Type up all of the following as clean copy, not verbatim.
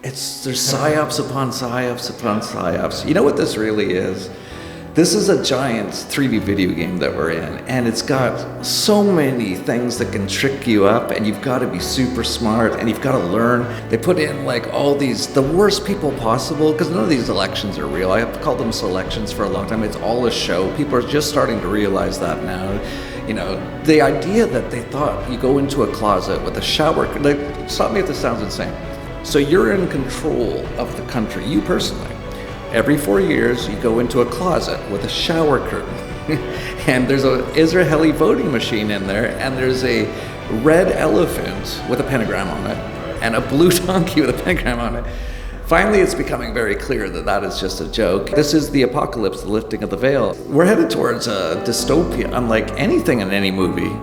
there's psyops upon psyops upon psyops. You know what this really is? This is a giant 3D video game that we're in, and it's got so many things that can trick you up, and you've got to be super smart, and you've got to learn. They put in like all these, the worst people possible, because none of these elections are real. I have called them selections for a long time. It's all a show. People are just starting to realize that now. You know, the idea that they thought you go into a closet with a shower, like, stop me if this sounds insane. So you're in control of the country, you personally. Every 4 years, you go into a closet with a shower curtain, and there's a Israeli voting machine in there, and there's a red elephant with a pentagram on it, and a blue donkey with a pentagram on it. Finally, it's becoming very clear that that is just a joke. This is the apocalypse, the lifting of the veil. We're headed towards a dystopia, unlike anything in any movie.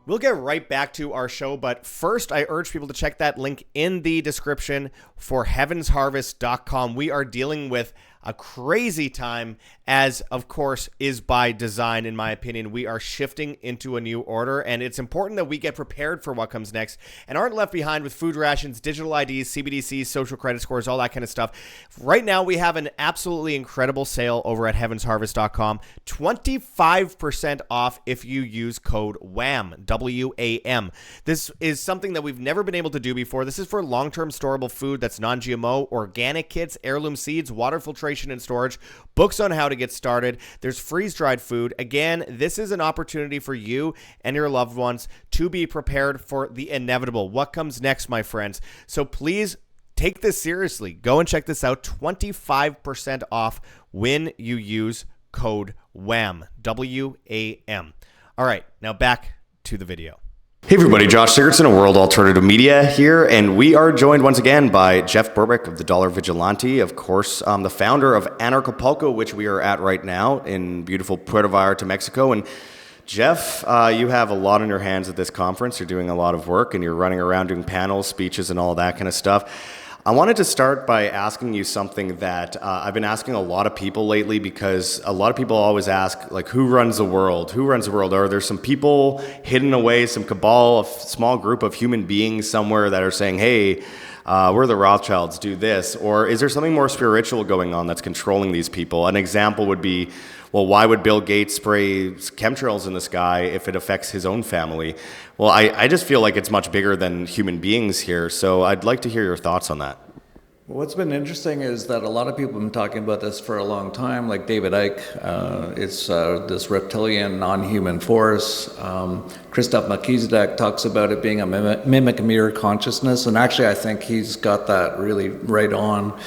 We'll get right back to our show, but first I urge people to check that link in the description for heavensharvest.com. We are dealing with a crazy time, as of course is by design. In my opinion, we are shifting into a new order, and it's important that we get prepared for what comes next and aren't left behind with food rations, digital IDs, CBDCs, social credit scores, all that kind of stuff. Right now, we have an absolutely incredible sale over at heavensharvest.com. 25% off if you use code WAM, W-A-M. This is something that we've never been able to do before. This is for long-term storable food that's non-GMO, organic kits, heirloom seeds, water filtration and storage, books on how to get started. There's freeze-dried food. Again, this is an opportunity for you and your loved ones to be prepared for the inevitable. What comes next, my friends? So please take this seriously. Go and check this out. 25% off when you use code WAM, W-A-M. All right, now back to the video. Hey everybody, Josh Sigurdson of World Alternative Media here, and we are joined once again by Jeff Berwick of the Dollar Vigilante, of course, the founder of Anarchapulco, which we are at right now in beautiful Puerto Vallarta, Mexico. And Jeff, you have a lot on your hands at this conference. You're doing a lot of work, and you're running around doing panels, speeches, and all that kind of stuff. I wanted to start by asking you something that I've been asking a lot of people lately, because a lot of people always ask, like, who runs the world? Who runs the world? Are there some people hidden away, some cabal, a small group of human beings somewhere that are saying, hey, we're the Rothschilds, do this? Or is there something more spiritual going on that's controlling these people? An example would be, well, why would Bill Gates spray chemtrails in the sky if it affects his own family? Well, I just feel like it's much bigger than human beings here, so I'd like to hear your thoughts on that. What's been interesting is that a lot of people have been talking about this for a long time, like David Icke. It's this reptilian non-human force. Christoph Melchizedek talks about it being a mimic mirror consciousness, and actually I think he's got that really right on.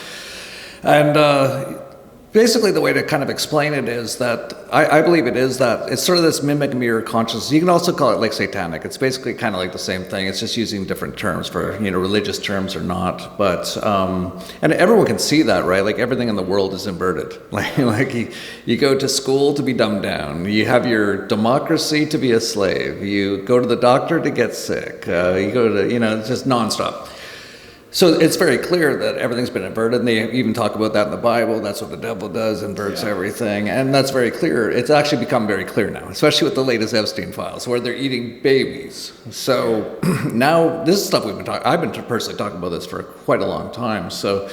And basically the way to kind of explain it is that I believe it is that it's sort of this mimic mirror consciousness. You can also call it like satanic. It's basically kind of like the same thing. It's just using different terms for, you know, religious terms or not. But and everyone can see that, right? Like everything in the world is inverted. Like you go to school to be dumbed down. You have your democracy to be a slave. You go to the doctor to get sick. You go to, you know, it's just nonstop. So it's very clear that everything's been inverted, and they even talk about that in the Bible. That's what the devil does, inverts everything, and that's very clear. It's actually become very clear now, especially with the latest Epstein files, where they're eating babies. So now this is stuff I've been personally talking about this for quite a long time. So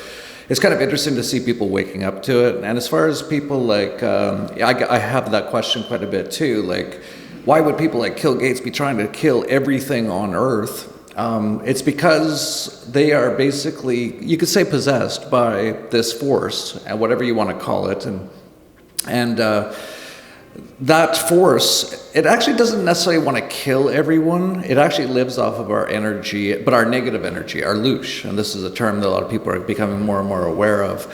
it's kind of interesting to see people waking up to it. And as far as people like, I have that question quite a bit too. Like, why would people like Bill Gates be trying to kill everything on Earth? It's because they are basically, you could say, possessed by this force, whatever you want to call it, and that force, it actually doesn't necessarily want to kill everyone. It actually lives off of our energy, but our negative energy, our louche, and this is a term that a lot of people are becoming more and more aware of.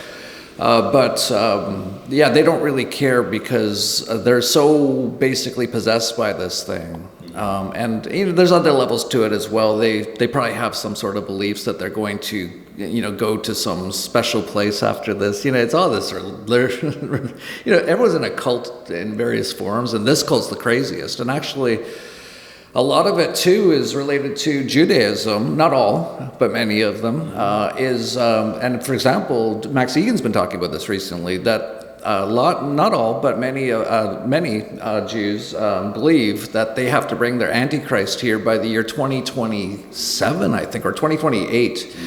Yeah, they don't really care because they're so basically possessed by this thing. And you know, there's other levels to it as well. They probably have some sort of beliefs that they're going to, you know, go to some special place after this. You know, it's all this, you know, everyone's in a cult in various forms, and this cult's the craziest. And actually, a lot of it too is related to Judaism. Not all, but many of them and for example, Max Egan's been talking about this recently, that not all, but many Jews believe that they have to bring their Antichrist here by the year 2027, I think, or 2028.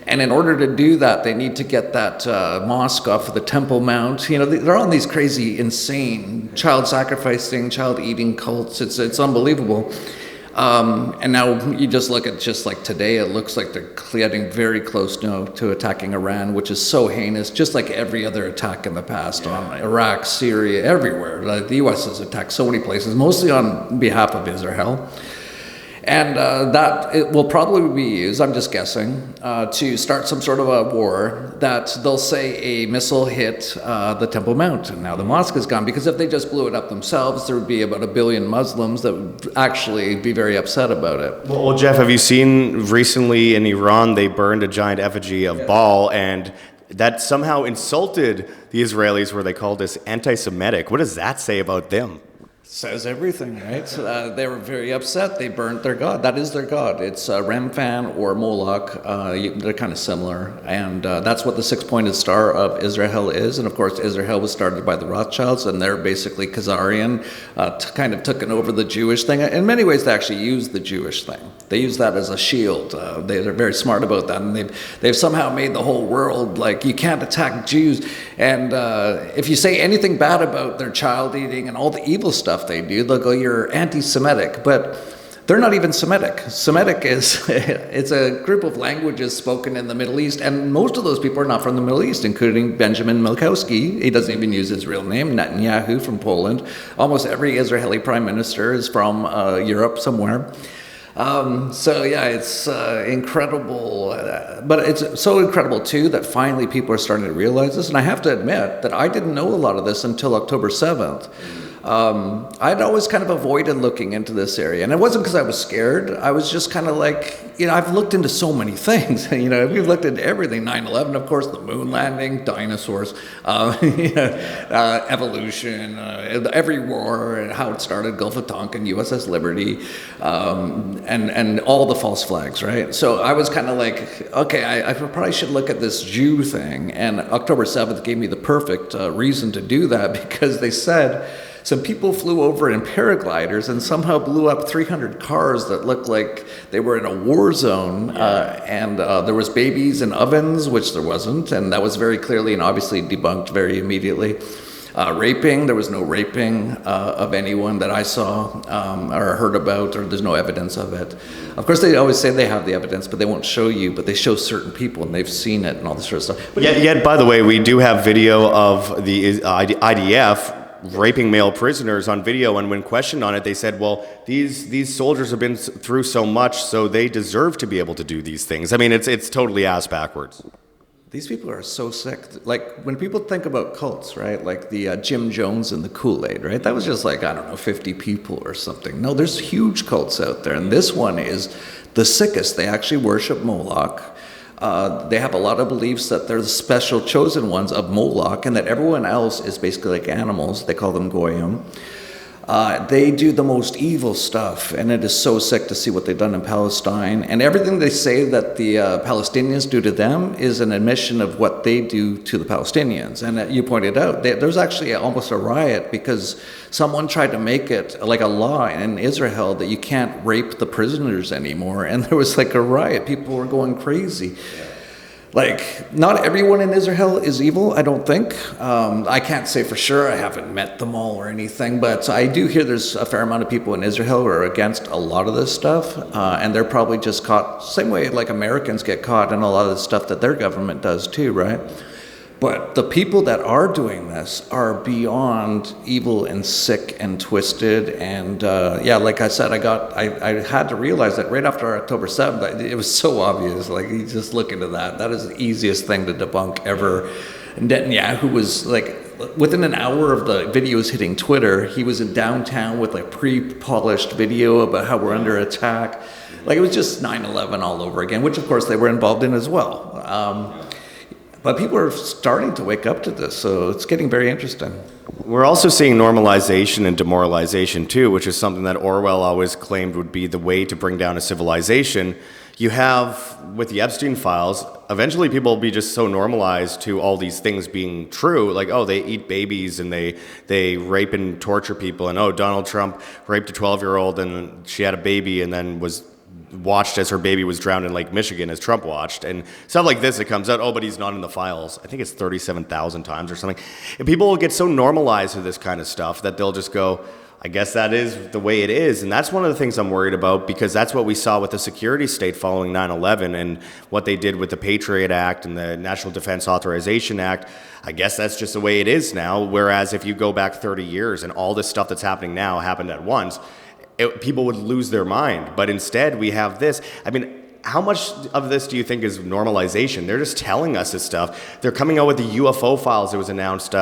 And in order to do that, they need to get that mosque off of the Temple Mount. You know, they're on these crazy, insane child sacrificing, child eating cults. It's unbelievable. And now you just look at just like today, it looks like they're getting very close now to attacking Iran, which is so heinous, just like every other attack in the past on Iraq, Syria, everywhere. Like the U.S. has attacked so many places, mostly on behalf of Israel. And that it will probably be used, I'm just guessing, to start some sort of a war that they'll say a missile hit the Temple Mount, and now the mosque is gone. Because if they just blew it up themselves, there would be about 1 billion Muslims that would actually be very upset about it. Well, Jeff, have you seen recently in Iran, they burned a giant effigy of Baal, and that somehow insulted the Israelis where they called this anti-Semitic. What does that say about them? Says everything, right? They were very upset. They burnt their god. That is their god. It's Remphan or Moloch. They're kind of similar. And that's what the six-pointed star of Israel is. And of course, Israel was started by the Rothschilds, and they're basically Khazarian, kind of taken over the Jewish thing. In many ways, they actually use the Jewish thing. They use that as a shield. They're very smart about that. And they've somehow made the whole world like, you can't attack Jews. And if you say anything bad about their child eating and all the evil stuff they do, they'll go, you're anti-Semitic. But they're not even Semitic. Semitic is it's a group of languages spoken in the Middle East, and most of those people are not from the Middle East, including Benjamin Milkowski. He doesn't even use his real name. Netanyahu from Poland. Almost every Israeli prime minister is from Europe somewhere. So yeah, it's incredible, but it's so incredible too that finally people are starting to realize this. And I have to admit that I didn't know a lot of this until October 7th. I'd always kind of avoided looking into this area, and it wasn't because I was scared. I was just kind of like, I've looked into so many things. We've looked into everything. 9/11, of course, the moon landing, dinosaurs, evolution, every war, and how it started, Gulf of Tonkin, USS Liberty, and all the false flags, right? So I was kind of like, okay, I probably should look at this Jew thing, and October 7th gave me the perfect reason to do that, because they said some people flew over in paragliders and somehow blew up 300 cars that looked like they were in a war zone. And there was babies in ovens, which there wasn't. And that was very clearly and obviously debunked very immediately. Raping, there was no raping of anyone that I saw or heard about, or there's no evidence of it. Of course, they always say they have the evidence, but they won't show you, but they show certain people and they've seen it and all this sort of stuff. But yet, by the way, we do have video of the IDF raping male prisoners on video, and when questioned on it, they said, well, these soldiers have been through so much, so they deserve to be able to do these things. I mean, it's totally ass backwards. These people are so sick. Like, when people think about cults, right, like the Jim Jones and the Kool-Aid, right, that was just like, I don't know, 50 people or something. No, there's huge cults out there, and this one is the sickest. They actually worship Moloch. They have a lot of beliefs that they're the special chosen ones of Moloch, and that everyone else is basically like animals. They call them Goyim. They do the most evil stuff, and it is so sick to see what they've done in Palestine. And everything they say that the Palestinians do to them is an admission of what they do to the Palestinians. And you pointed out, there's actually almost a riot because someone tried to make it like a law in Israel that you can't rape the prisoners anymore. And there was like a riot. People were going crazy. Like, not everyone in Israel is evil, I don't think. I can't say for sure. I haven't met them all or anything, but I do hear there's a fair amount of people in Israel who are against a lot of this stuff, and they're probably just caught, same way like Americans get caught in a lot of the stuff that their government does too, right? But the people that are doing this are beyond evil and sick and twisted. And yeah, like I said, I had to realize that right after October 7th, it was so obvious. Like, you just look into that. That is the easiest thing to debunk ever. Netanyahu was like, within an hour of the videos hitting Twitter, he was in downtown with like pre-polished video about how we're under attack. Like, it was just 9/11 all over again, which of course they were involved in as well. But people are starting to wake up to this, so it's getting very interesting. We're also seeing normalization and demoralization too, which is something that Orwell always claimed would be the way to bring down a civilization. you have, with the Epstein files, eventually people will be just so normalized to all these things being true, like, oh, they eat babies and they rape and torture people, and oh, Donald Trump raped a 12-year-old and she had a baby and then was watched as her baby was drowned in Lake Michigan as Trump watched, and stuff like this. It comes out, oh, but he's not in the files. I think it's 37,000 times or something. And people will get so normalized to this kind of stuff that they'll just go, I guess that is the way it is. And that's one of the things I'm worried about, because that's what we saw with the security state following 9/11 and what they did with the Patriot Act and the National Defense Authorization Act. I guess that's just the way it is now. Whereas if you go back 30 years and all this stuff that's happening now happened at once, people would lose their mind. But instead we have this. I mean, how much of this do you think is normalization? They're just telling us this stuff. They're coming out with the UFO files. It was announced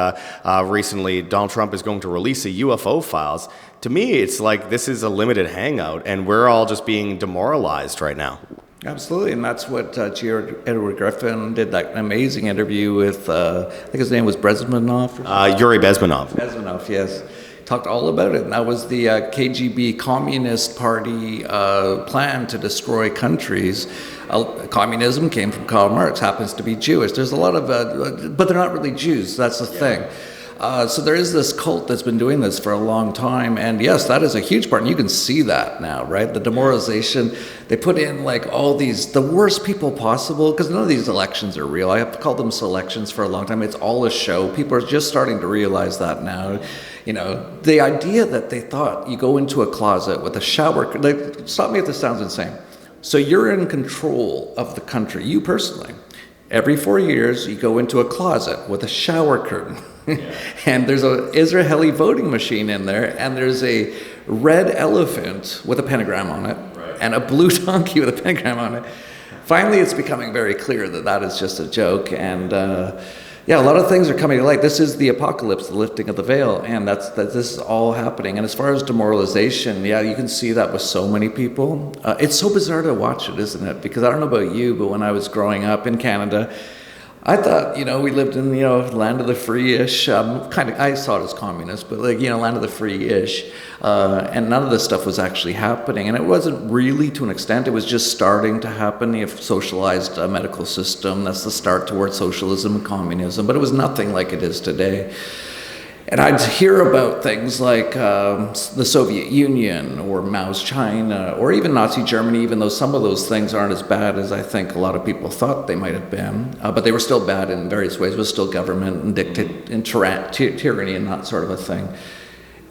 recently. Donald Trump is going to release the UFO files. To me, it's like this is a limited hangout, and we're all just being demoralized right now. Absolutely, and that's what Edward Griffin did, that amazing interview with, I think his name was Bezmenov. Yuri Bezmenov. Bezmenov, yes. Talked all about it, and that was the KGB Communist Party plan to destroy countries. Communism came from Karl Marx, happens to be Jewish. There's a lot of, but they're not really Jews, that's the thing. So there is this cult that's been doing this for a long time, and yes, that is a huge part, and you can see that now, right? The demoralization, they put in like all these, the worst people possible, because none of these elections are real. I have called them selections for a long time. It's all a show. People are just starting to realize that now. You know, the idea that they thought you go into a closet with a shower, like, stop me if this sounds insane. So you're in control of the country, you personally. Every 4 years, you go into a closet with a shower curtain. And there's a Israeli voting machine in there, and there's a red elephant with a pentagram on it, and a blue donkey with a pentagram on it. Finally, it's becoming very clear that that is just a joke, and yeah, a lot of things are coming to light. This is the apocalypse, the lifting of the veil, and this is all happening. And as far as demoralization, yeah, you can see that with so many people. It's so bizarre to watch it, isn't it? Because I don't know about you, but when I was growing up in Canada, I thought, you know, we lived in, you know, land of the free-ish, I saw it as communist, but like, you know, land of the free-ish, and none of this stuff was actually happening. And it wasn't really, to an extent, it was just starting to happen. You have socialized medical system, that's the start towards socialism and communism, but it was nothing like it is today. And I'd hear about things like the Soviet Union or Mao's China or even Nazi Germany, even though some of those things aren't as bad as I think a lot of people thought they might have been. But they were still bad in various ways. It was still government and tyranny and that sort of a thing.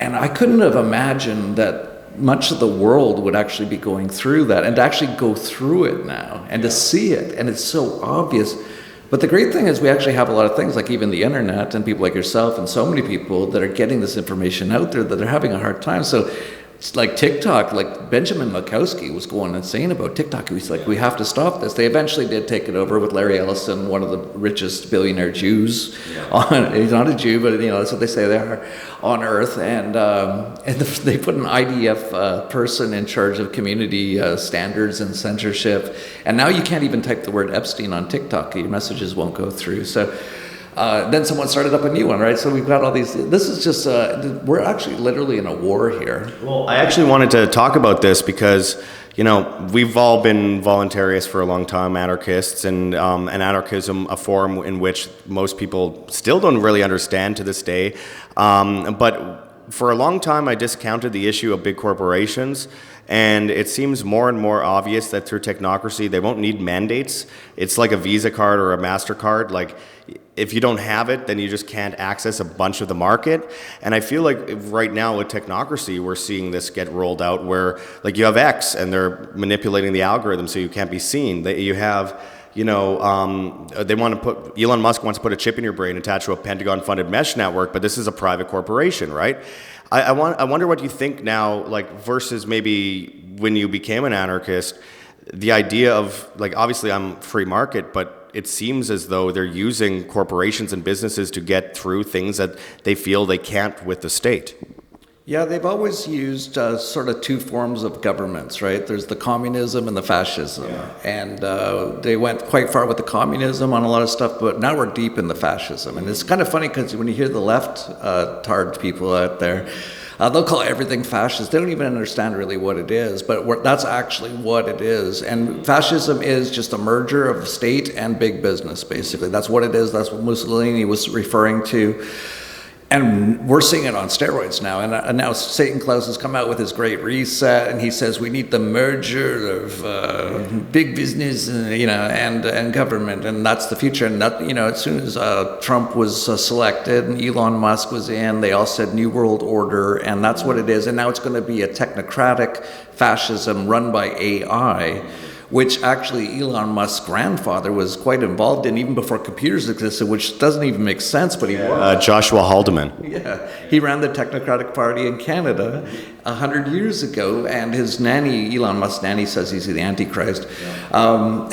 And I couldn't have imagined that much of the world would actually be going through that, and to actually go through it now and to see it. And it's so obvious. But the great thing is we actually have a lot of things, like even the internet and people like yourself and so many people that are getting this information out there that are having a hard time. So it's like TikTok, like Benjamin Makowski was going insane about TikTok. He's like, we have to stop this. They eventually did take it over with Larry Ellison, one of the richest billionaire Jews. He's not a Jew, but you know that's what they say they are on Earth. And they put an IDF person in charge of community standards and censorship. And now you can't even type the word Epstein on TikTok. Your messages won't go through. So then someone started up a new one, right? So we've got all these, this is just, we're actually literally in a war here. Well, I actually wanted to talk about this because, you know, we've all been voluntarists for a long time, anarchists, and anarchism, a form in which most people still don't really understand to this day. But for a long time, I discounted the issue of big corporations. And it seems more and more obvious that through technocracy, they won't need mandates. It's like a Visa card or a MasterCard. Like, if you don't have it, then you just can't access a bunch of the market. And I feel like right now with technocracy, we're seeing this get rolled out where, like, you have X and they're manipulating the algorithm so you can't be seen. You have, you know, they want to put, Elon Musk wants to put a chip in your brain attached to a Pentagon-funded mesh network, but this is a private corporation, right? I wonder what you think now, like, versus maybe when you became an anarchist, the idea of, like, obviously I'm free market, but it seems as though they're using corporations and businesses to get through things that they feel they can't with the state. Yeah, they've always used sort of two forms of governments, right? There's the communism and the fascism. Yeah. And they went quite far with the communism on a lot of stuff, but now we're deep in the fascism. And it's kind of funny because when you hear the left-tard people out there, They'll call everything fascist. They don't even understand really what it is, but that's actually what it is. And fascism is just a merger of state and big business, basically. That's what it is. That's what Mussolini was referring to. And we're seeing it on steroids now. And now Satan Claus has come out with his great reset, and he says we need the merger of big business, and government, and that's the future. And that, as soon as Trump was selected and Elon Musk was in, they all said New World Order, and that's what it is. And now it's going to be a technocratic fascism run by AI, which actually Elon Musk's grandfather was quite involved in even before computers existed, which doesn't even make sense, but he was. Joshua Haldeman. Yeah, he ran the Technocratic Party in Canada 100 years ago, and his nanny, Elon Musk's nanny, says he's the Antichrist. And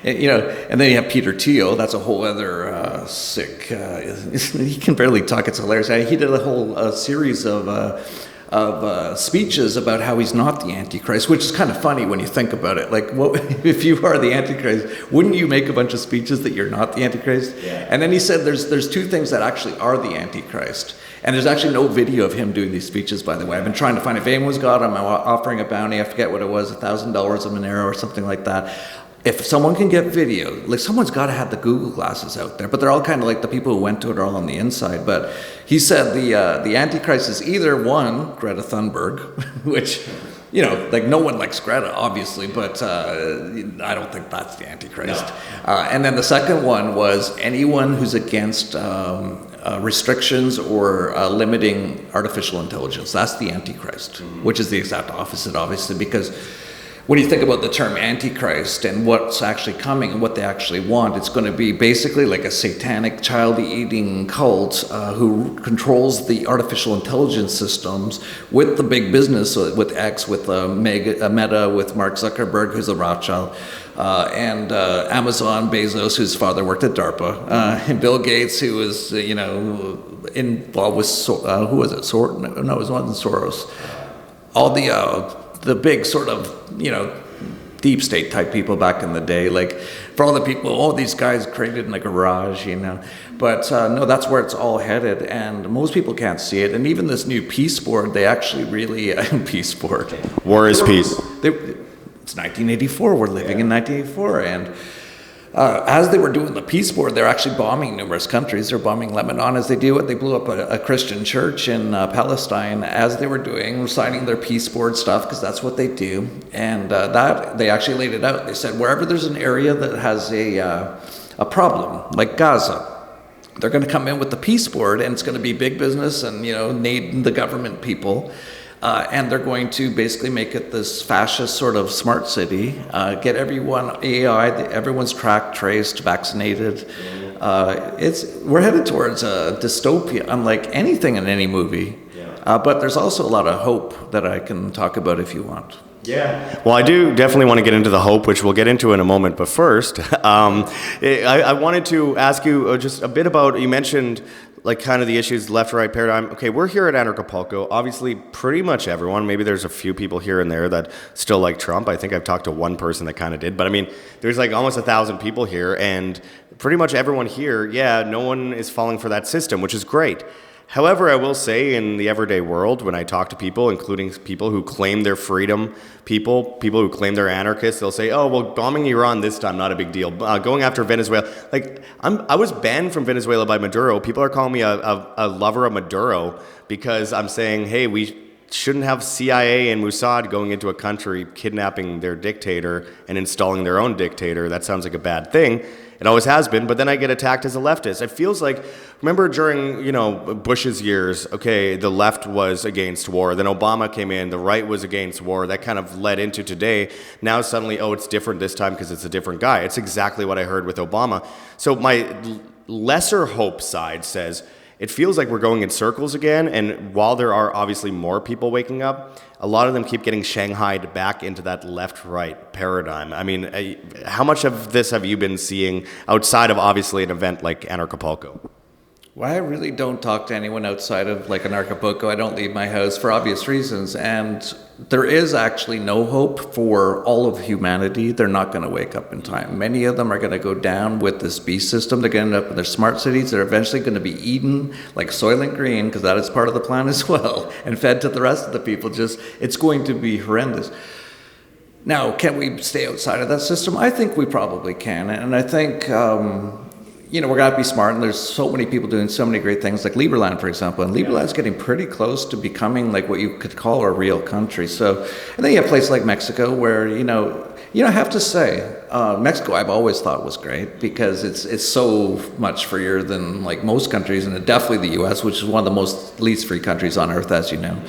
then you have Peter Thiel. That's a whole other sick. He can barely talk. It's hilarious. He did a whole series of speeches about how he's not the Antichrist, which is kind of funny when you think about it. Like, what, if you are the Antichrist, wouldn't you make a bunch of speeches that you're not the Antichrist? Yeah. And then he said there's two things that actually are the Antichrist. And there's actually no video of him doing these speeches, by the way. I've been trying to find, if anyone's got him, I'm offering a bounty. I forget what it was, $1,000 a Monero or something like that. If someone can get video, like someone's got to have the Google glasses out there, but they're all kind of like the people who went to it are all on the inside. But he said the Antichrist is either one, Greta Thunberg, which, like no one likes Greta, obviously, but I don't think that's the Antichrist. No. And then the second one was anyone who's against restrictions or limiting artificial intelligence. That's the Antichrist, which is the exact opposite, obviously, because when you think about the term Antichrist and what's actually coming and what they actually want, it's going to be basically like a satanic child-eating cult who controls the artificial intelligence systems with the big business, with X, with Meta, with Mark Zuckerberg, who's a Rothschild, and Amazon, Bezos, whose father worked at DARPA, and Bill Gates, who was, involved with, who was it? No, it wasn't Soros. All the big sort of, deep state type people back in the day, like for all the people, these guys created in a garage, But no, that's where it's all headed, and most people can't see it. And even this new peace board, they actually really, peace board. War is peace. It's 1984, we're living in 1984, and as they were doing the peace board, they're actually bombing numerous countries. They're bombing Lebanon as they do it. They blew up a Christian church in Palestine as they were signing their peace board stuff, because that's what they do. And that they actually laid it out. They said wherever there's an area that has a problem, like Gaza, they're going to come in with the peace board, and it's going to be big business and the government people. And they're going to basically make it this fascist sort of smart city, get everyone everyone's tracked, traced, vaccinated. We're headed towards a dystopia, unlike anything in any movie. But there's also a lot of hope that I can talk about if you want. Yeah. Well, I do definitely want to get into the hope, which we'll get into in a moment. But first, I wanted to ask you just a bit about, you mentioned like kind of the issues, left-right paradigm. Okay, we're here at Anarchapulco. Obviously, pretty much everyone, maybe there's a few people here and there that still like Trump. I think I've talked to one person that kind of did. But I mean, there's like almost 1,000 people here, and pretty much everyone here, no one is falling for that system, which is great. However, I will say in the everyday world, when I talk to people, including people who claim they're freedom people who claim they're anarchists, they'll say, oh, well, bombing Iran this time, not a big deal. Going after Venezuela, like I was banned from Venezuela by Maduro. People are calling me a lover of Maduro because I'm saying, hey, we shouldn't have CIA and Mossad going into a country, kidnapping their dictator and installing their own dictator. That sounds like a bad thing. It always has been, but then I get attacked as a leftist. It feels like, remember during, Bush's years, okay, the left was against war. Then Obama came in, the right was against war. That kind of led into today. Now suddenly, it's different this time because it's a different guy. It's exactly what I heard with Obama. So my lesser hope side says, it feels like we're going in circles again, and while there are obviously more people waking up, a lot of them keep getting shanghaied back into that left-right paradigm. I mean, how much of this have you been seeing outside of obviously an event like Anarchapulco? Well, I really don't talk to anyone outside of like Anarchapulco. I don't leave my house for obvious reasons. And there is actually no hope for all of humanity. They're not going to wake up in time. Many of them are going to go down with this beast system. They're going to end up in their smart cities. They're eventually going to be eaten like Soylent Green, because that is part of the plan as well, and fed to the rest of the people. Just, it's going to be horrendous. Now, can we stay outside of that system? I think we probably can. And I think, we're going to have to be smart, and there's so many people doing so many great things, like Liberland, for example. And Liberland's getting pretty close to becoming like what you could call a real country. So, and then you have places like Mexico where, I have to say, Mexico I've always thought was great because it's so much freer than like most countries, and definitely the U.S., which is one of the most least free countries on earth, as you know.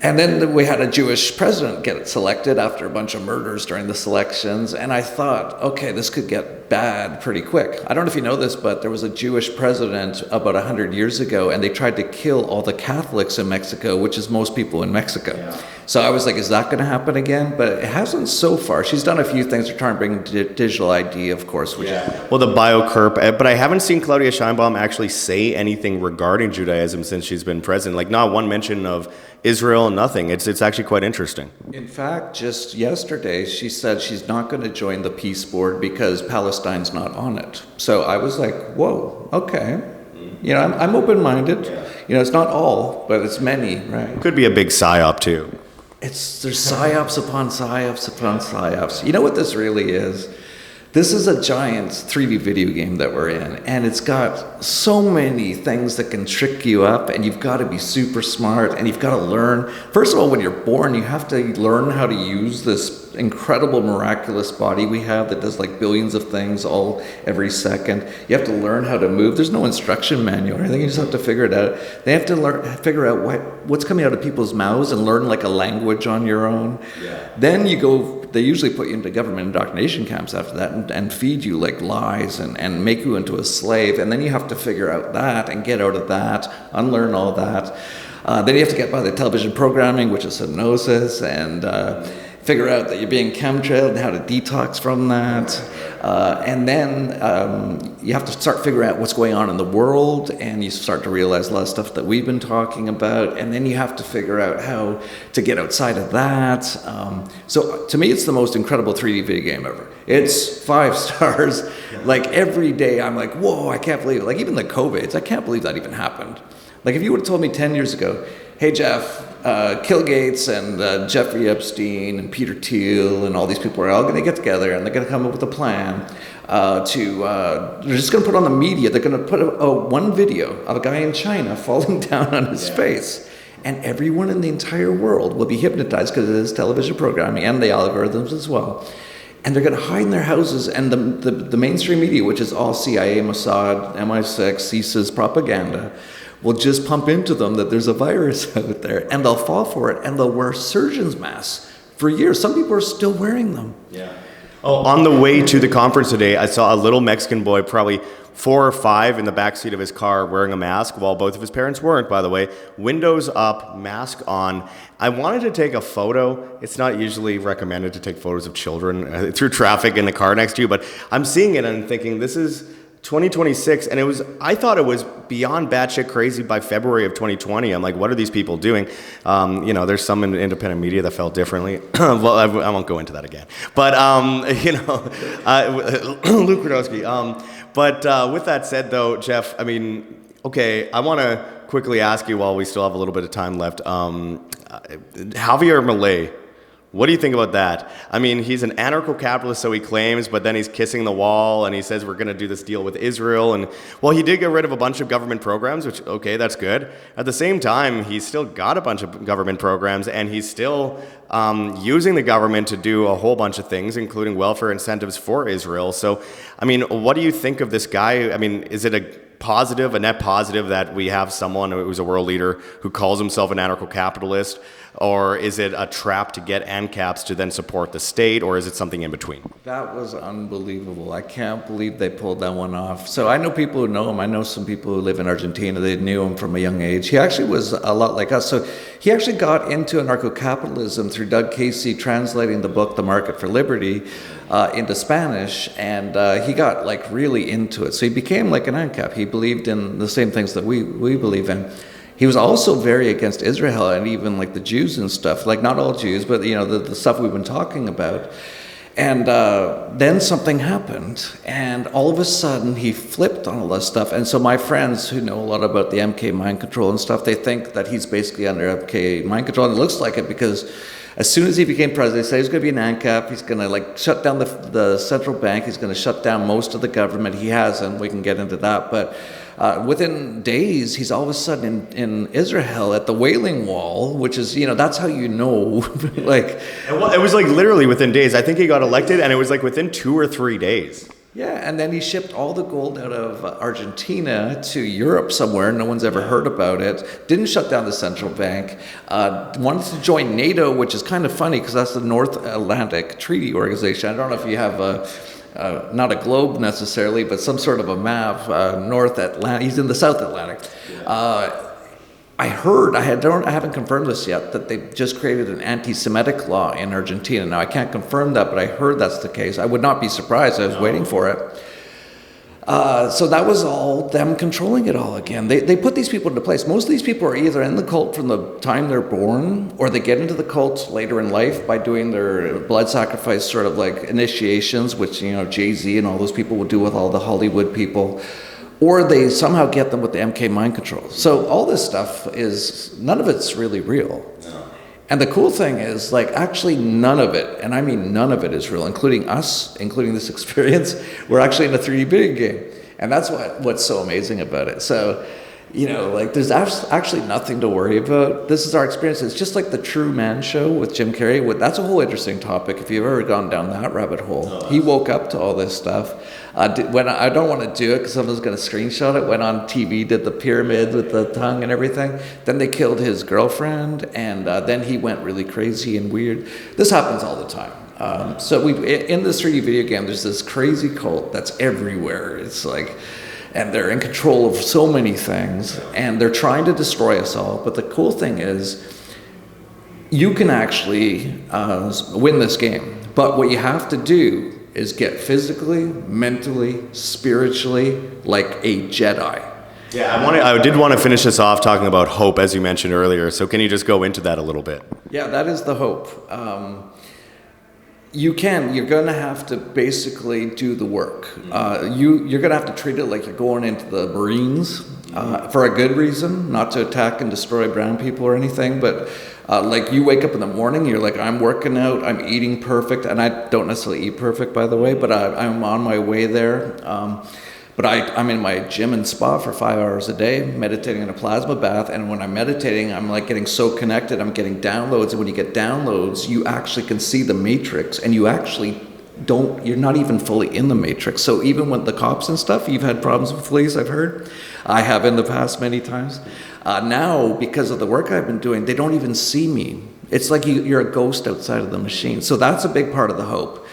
And then we had a Jewish president get selected after a bunch of murders during the elections. And I thought, okay, this could get bad pretty quick. I don't know if you know this, but there was a Jewish president about 100 years ago, and they tried to kill all the Catholics in Mexico, which is most people in Mexico. Yeah. So I was like, is that going to happen again? But it hasn't so far. She's done a few things to try and bring digital ID, of course. Which Well, the BioCurp, but I haven't seen Claudia Sheinbaum actually say anything regarding Judaism since she's been president. Like, not one mention of Israel, nothing. It's actually quite interesting. In fact, just yesterday, she said she's not going to join the peace board because Palestine's not on it. So I was like, whoa, okay. I'm open-minded. Yeah. It's not all, but it's many, right? Could be a big psyop, too. There's psyops upon psyops upon psyops. You know what this really is? This is a giant 3D video game that we're in, and it's got so many things that can trick you up, and you've got to be super smart, and you've got to learn. First of all, when you're born, you have to learn how to use this incredible, miraculous body we have that does like billions of things every second. You have to learn how to move. There's no instruction manual or anything. You just have to figure it out. They have to figure out what's coming out of people's mouths and learn like a language on your own. Yeah. Then they usually put you into government indoctrination camps after that and feed you like lies and make you into a slave. And then you have to figure out that and get out of that, unlearn all that. Then you have to get by the television programming, which is hypnosis, and figure out that you're being chemtrailed and how to detox from that. And then you have to start figuring out what's going on in the world, and you start to realize a lot of stuff that we've been talking about, and then you have to figure out how to get outside of that. So to me, it's the most incredible 3D video game ever. It's 5 stars. Like every day I'm like, whoa, I can't believe it. Like even the COVIDs, I can't believe that even happened. Like if you would have told me 10 years ago, hey Jeff, Bill Gates and Jeffrey Epstein and Peter Thiel and all these people are all going to get together and they're going to come up with a plan they're just going to put on the media, they're going to put one video of a guy in China falling down on his face. And everyone in the entire world will be hypnotized because it is television programming and the algorithms as well. And they're going to hide in their houses, and the mainstream media, which is all CIA, Mossad, MI6, CISA's propaganda, will just pump into them that there's a virus out there, and they'll fall for it, and they'll wear surgeon's masks for years. Some people are still wearing them. Yeah. Oh, on the way to the conference today, I saw a little Mexican boy, probably 4 or 5, in the backseat of his car wearing a mask, while both of his parents weren't, by the way. Windows up, mask on. I wanted to take a photo. It's not usually recommended to take photos of children through traffic in the car next to you, but I'm seeing it and I'm thinking, this is 2026, and I thought it was beyond batshit crazy by February of 2020. I'm like, what are these people doing? There's some in independent media that felt differently. Well, I won't go into that again. But, Luke Rudowski. But with that said, though, Jeff, I mean, okay, I want to quickly ask you while we still have a little bit of time left. Javier Milei. What do you think about that? I mean, he's an anarcho-capitalist, so he claims, but then he's kissing the wall, and he says we're going to do this deal with Israel. And, well, he did get rid of a bunch of government programs, which, okay, that's good. At the same time, he's still got a bunch of government programs, and he's still using the government to do a whole bunch of things, including welfare incentives for Israel. So, I mean, what do you think of this guy? I mean, is it a net positive that we have someone who's a world leader who calls himself an anarcho-capitalist, or is it a trap to get ANCAPs to then support the state, or is it something in between? That was unbelievable. I can't believe they pulled that one off. So I know people who know him. I know some people who live in Argentina. They knew him from a young age. He actually was a lot like us. So he actually got into anarcho-capitalism through Doug Casey translating the book The Market for Liberty into Spanish, and he got like really into it. So he became like an ANCAP. He believed in the same things that we believe in. He was also very against Israel and even like the Jews and stuff, like not all Jews, but you know, the stuff we've been talking about. And then something happened, and all of a sudden he flipped on all this stuff. And so my friends who know a lot about the MK mind control and stuff, they think that he's basically under MK mind control, and it looks like it because as soon as he became president, he said he's going to be an ANCAP, he's going to like shut down the central bank, he's going to shut down most of the government. He hasn't, we can get into that, but within days, he's all of a sudden in Israel at the Wailing Wall, which is, you know, that's how you know, like... It was like literally within days. I think he got elected, and it was like within 2 or 3 days. Yeah, and then he shipped all the gold out of Argentina to Europe somewhere. No one's ever heard about it. Didn't shut down the central bank. Wanted to join NATO, which is kind of funny because that's the North Atlantic Treaty Organization. I don't know if you have not a globe necessarily, but some sort of a map. North Atlantic. He's in the South Atlantic. I heard, I haven't confirmed this yet, that they just created an anti-Semitic law in Argentina. Now, I can't confirm that, but I heard that's the case. I would not be surprised. I was waiting for it. So that was all them controlling it all again. They put these people into place. Most of these people are either in the cult from the time they're born, or they get into the cult later in life by doing their blood sacrifice sort of like initiations, which, you know, Jay-Z and all those people will do with all the Hollywood people. Or they somehow get them with the MK mind control. So all this stuff is, none of it's really real. No. And the cool thing is, like, actually none of it, and I mean none of it is real, including us, including this experience, we're actually in a 3D video game. And that's what's so amazing about it. So, you know, like, there's actually nothing to worry about. This is our experience. It's just like the True Man show with Jim Carrey. That's a whole interesting topic if you've ever gone down that rabbit hole. He woke up to all this stuff. When I don't want to do it because someone's going to screenshot it, went on TV, did the pyramid with the tongue and everything. Then they killed his girlfriend, and then he went really crazy and weird. This happens all the time. So in this 3D video game, there's this crazy cult that's everywhere. It's like, and they're in control of so many things, and they're trying to destroy us all. But the cool thing is, you can actually win this game. But what you have to do is get physically, mentally, spiritually like a Jedi. Yeah, I did want to finish this off talking about hope, as you mentioned earlier. So can you just go into that a little bit? Yeah, that is the hope. You're going to have to basically do the work. You're going to have to treat it like you're going into the Marines for a good reason, not to attack and destroy brown people or anything, but like you wake up in the morning, you're like, I'm working out, I'm eating perfect, and I don't necessarily eat perfect, by the way, but I'm on my way there. But I'm in my gym and spa for 5 hours a day, meditating in a plasma bath, and when I'm meditating, I'm like getting so connected, I'm getting downloads, and when you get downloads, you actually can see the matrix, and you actually you're not even fully in the matrix. So even with the cops and stuff, you've had problems with police, I've heard. I have in the past many times. Now, because of the work I've been doing, they don't even see me. It's like you're a ghost outside of the machine. So that's a big part of the hope.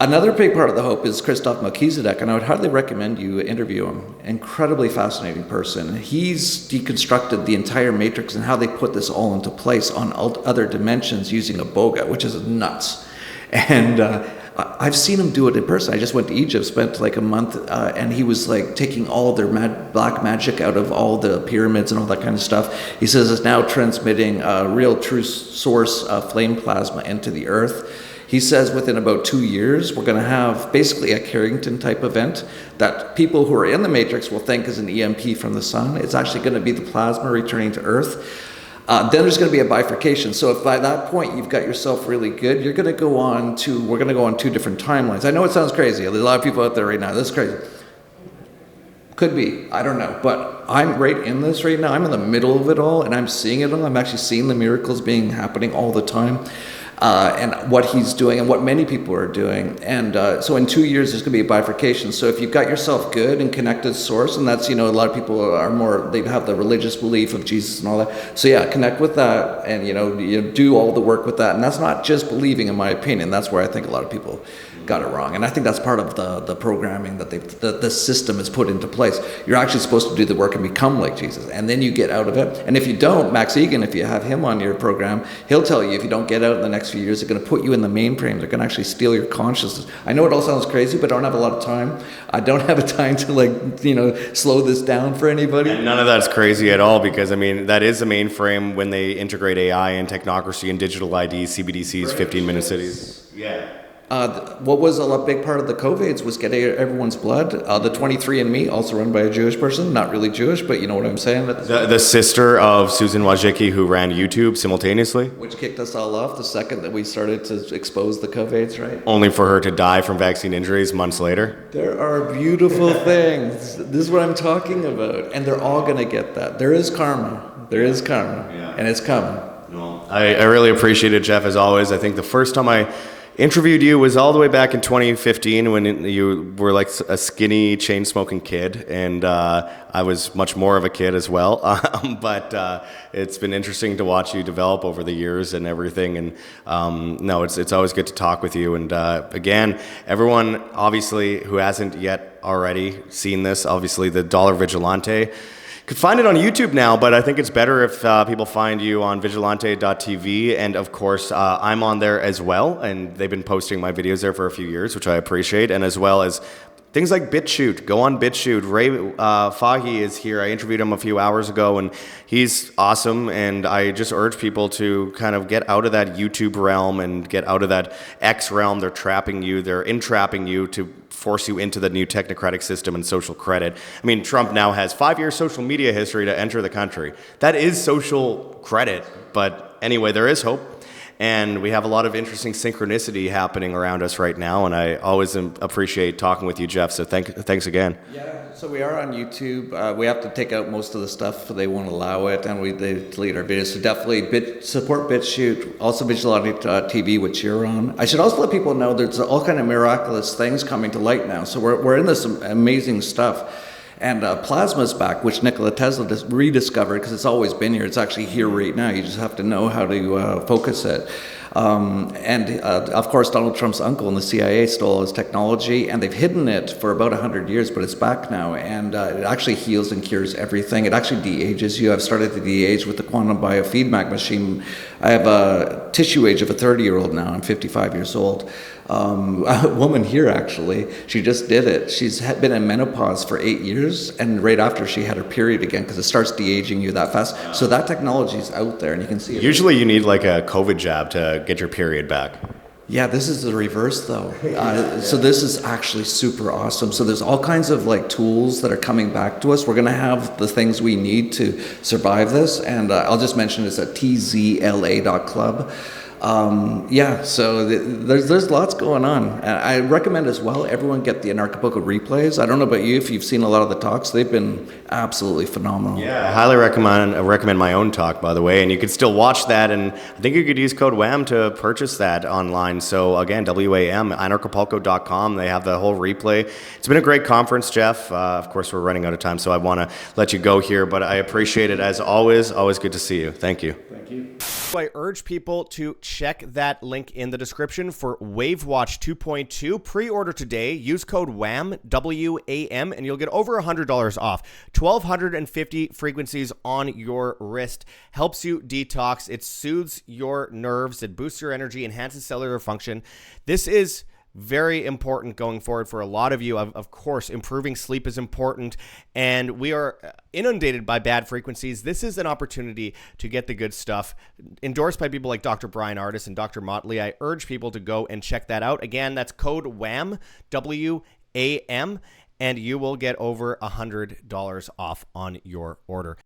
Another big part of the hope is Christoph Melchizedek, and I would highly recommend you interview him. Incredibly fascinating person. He's deconstructed the entire matrix and how they put this all into place on other dimensions using a boga, which is nuts. And I've seen him do it in person. I just went to Egypt, spent like a month, and he was like taking all their black magic out of all the pyramids and all that kind of stuff. He says it's now transmitting real true source flame plasma into the earth. He says within about 2 years, we're going to have basically a Carrington type event that people who are in the matrix will think is an EMP from the sun. It's actually going to be the plasma returning to earth. Then there's going to be a bifurcation. So if by that point you've got yourself really good, we're going to go on 2 different timelines. I know it sounds crazy. There's a lot of people out there right now. This is crazy. Could be. I don't know. But I'm right in this right now. I'm in the middle of it all, and I'm seeing it all. I'm actually seeing the miracles happening all the time. and what he's doing and what many people are doing. And so in 2 years, there's going to be a bifurcation. So if you've got yourself good and connected to source, and that's, a lot of people are more, they have the religious belief of Jesus and all that. So yeah, connect with that and, you do all the work with that. And that's not just believing, in my opinion. That's where I think a lot of people got it wrong. And I think that's part of the programming that the system has put into place. You're actually supposed to do the work and become like Jesus. And then you get out of it. And if you don't, Max Egan, if you have him on your program, he'll tell you if you don't get out in the next few years, they're going to put you in the mainframe. They're going to actually steal your consciousness. I know it all sounds crazy, but I don't have a lot of time. I don't have a time to slow this down for anybody. And none of that's crazy at all, because that is the mainframe when they integrate AI and technocracy and digital ID, CBDCs, 15-minute cities. Yeah. What was a big part of the COVIDs was getting everyone's blood. The 23andMe, also run by a Jewish person, not really Jewish, but you know what I'm saying. The sister of Susan Wojcicki, who ran YouTube simultaneously. Which kicked us all off the second that we started to expose the COVIDs, right? Only for her to die from vaccine injuries months later. There are beautiful things. This is what I'm talking about. And they're all going to get that. There is karma. There is karma. Yeah. And it's coming. No. I really appreciate it, Jeff, as always. I think the first time I interviewed you was all the way back in 2015 when you were like a skinny chain-smoking kid, and I was much more of a kid as well. But it's been interesting to watch you develop over the years and everything. And it's always good to talk with you. And again, everyone obviously who hasn't yet already seen this, obviously the Dollar Vigilante. Could find it on YouTube now, but I think it's better if people find you on vigilante.tv. And of course, I'm on there as well, and they've been posting my videos there for a few years, which I appreciate. And as well as things like BitChute. Go on BitChute. Ray Fahy is here. I interviewed him a few hours ago, and he's awesome. And I just urge people to kind of get out of that YouTube realm and get out of that X realm. They're trapping you. They're entrapping you to force you into the new technocratic system and social credit. Trump now has 5 years social media history to enter the country. That is social credit. But anyway, there is hope. And we have a lot of interesting synchronicity happening around us right now, and I always appreciate talking with you, Jeff, so thanks again. Yeah, so we are on YouTube. We have to take out most of the stuff, they won't allow it, and they delete our videos. So definitely support BitChute, also Vigilante.tv, which you're on. I should also let people know there's all kind of miraculous things coming to light now. So we're in this amazing stuff. And plasma's back, which Nikola Tesla rediscovered, because it's always been here. It's actually here right now. You just have to know how to focus it. Of course, Donald Trump's uncle in the CIA stole his technology, and they've hidden it for about 100 years, but it's back now. And it actually heals and cures everything. It actually de-ages you. I've started to de-age with the quantum biofeedback machine. I have a tissue age of a 30-year-old now. I'm 55 years old. A woman here, actually, she just did it. She's been in menopause for 8 years, and right after she had her period again, because it starts de-aging you that fast. So that technology is out there, and you can see it. Usually you need like a COVID jab to get your period back. Yeah, this is the reverse, though. So this is actually super awesome. So there's all kinds of tools that are coming back to us. We're going to have the things we need to survive this, and I'll just mention it's at tzla.club. So there's lots going on. And I recommend as well, everyone get the Anarchapulco replays. I don't know about you, if you've seen a lot of the talks, they've been absolutely phenomenal. Yeah, I highly recommend my own talk, by the way, and you can still watch that, and I think you could use code WHAM to purchase that online. So again, WAM, anarchapulco.com, they have the whole replay. It's been a great conference, Jeff. Of course, we're running out of time, so I want to let you go here, but I appreciate it as always. Always good to see you. Thank you. Thank you. I urge people to check that link in the description for Wave Watch 2.2. Pre-order today. Use code WHAM, W-A-M, and you'll get over $100 off. 1,250 frequencies on your wrist. Helps you detox. It soothes your nerves. It boosts your energy, enhances cellular function. This is very important going forward for a lot of you. Of course, improving sleep is important, and we are inundated by bad frequencies. This is an opportunity to get the good stuff, endorsed by people like Dr. Brian Ardis and Dr. Motley. I urge people to go and check that out. Again, that's code WHAM, W-A-M, and you will get over $100 off on your order.